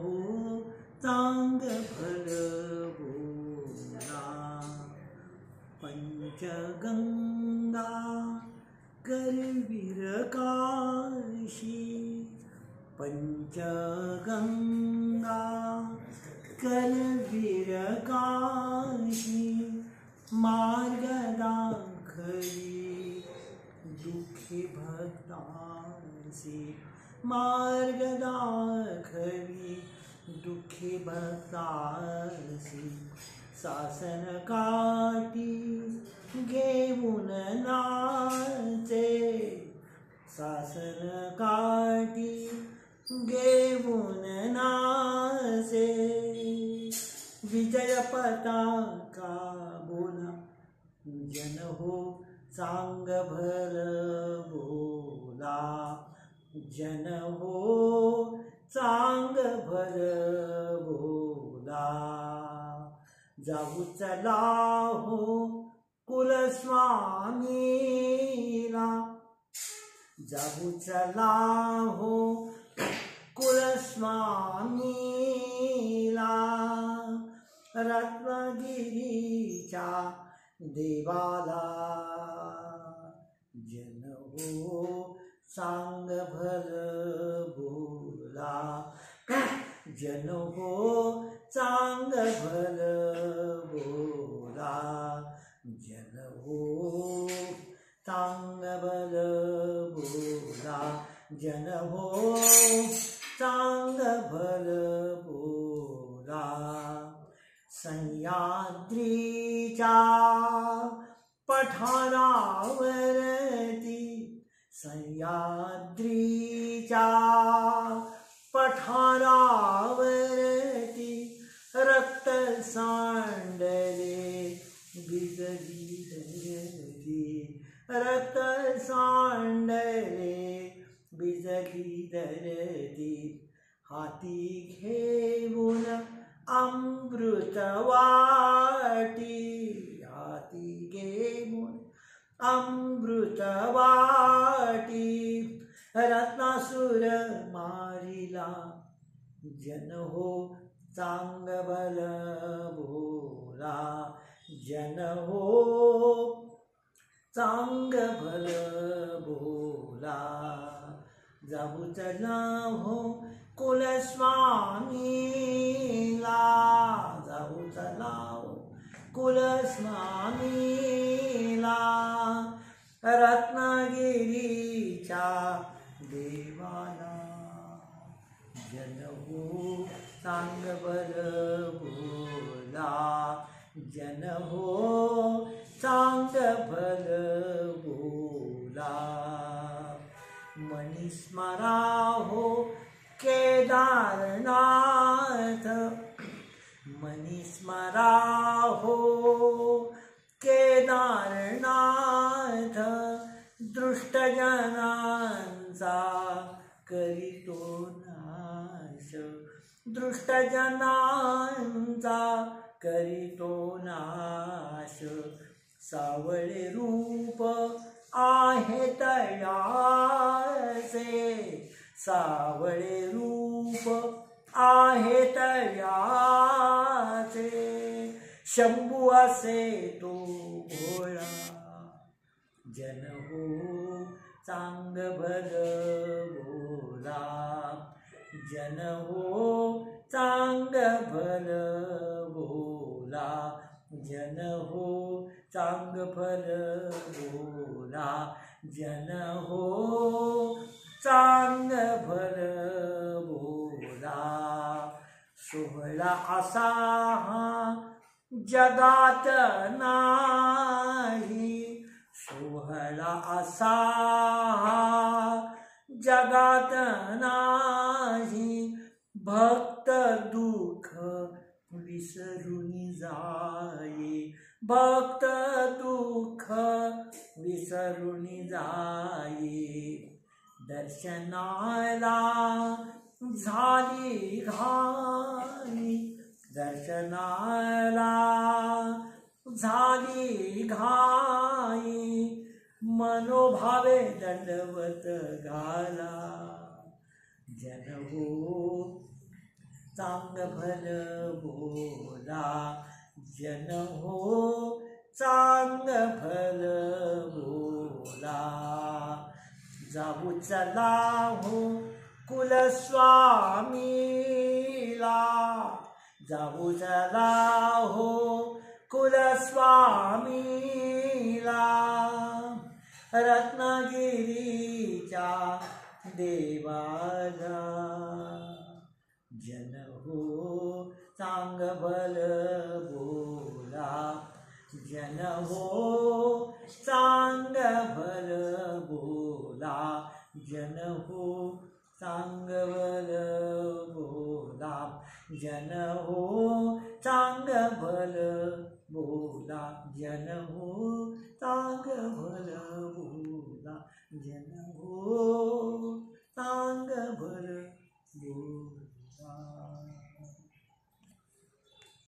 हो चांग भल बोला. पंचगंगा करवीर काशी, पंचगंगा करवीर काशी. मार्ग दाखवी दुःखी भक्तांसी, मार्ग दाखवी दुःखी भक्तांसी. सासन काठी घेऊन नाचे, सासन काठी घेऊन नाचे. विजय पताका बोला जन हो चांग भल बोला. जन हो चांग भल बोला. जाऊ चला हो कुलस्वामीला, जाऊ चला हो कुलस्वामीला. रत्नागिरीच्या देवाला जन हो चांग भल बोला. जन हो चांग भल बोला. जन हो चांग भल बोला. जन हो चांग भल बोला. सह्याद्रीच्या पठारावरती, सह्याद्रीच्या पठारावरती रक्त सांडले भिजली धरती. रक्त सांडले भिजली धरती. हाती घेऊन अमृत वाटी, हाती घेऊन अमृत वाटी. रत्नासुर मारिला जन हो चांग भल बोला. जन हो चांग भल बोला. जाऊ चला हो कुलस्वामीला, जाऊ चला हो कुलस्वामीला. रत्नागिरीच्या देवाला जन हो चांग भल बोला. जन हो चांग भल बोला. मनी स्मरा हो केदारनाथ, मनी स्मरा हो केदारनाथ. दृष्टजनांचा करीतो नाश, दृष्टजनांचा करीतो नाश. सावळे रूप आहे तयाचे, सावळे रूप आहे तयाचे. शंभू असे तो भोळा जन हो चांग भल बोला. जन हो चांग भल बोला. जन हो चांग भल बोला. जन हो चांग भल बोला. सोहळा असा हा जगात नाही, सोहळा असा हा जगात नाही. भक्त दुःख विसरून जाये, भक्त दुःख विसरून जाये. दर्शनाला झाली घाई, दर्शनाला झाली घाई. मनोभावे दंडवत घाला. जन हो चांग भल बोला जन हो चांग भल बोला जाऊ चला हो कुलस्वामीला जाऊ चला हो कुलस्वामीला रत्नागिरीच्या देवाला जन हो चांग भल बोला जन हो चांग भल बोला जन हो चांग भल बोला जन हो चांग भल बोला जन हो चांग भल बोला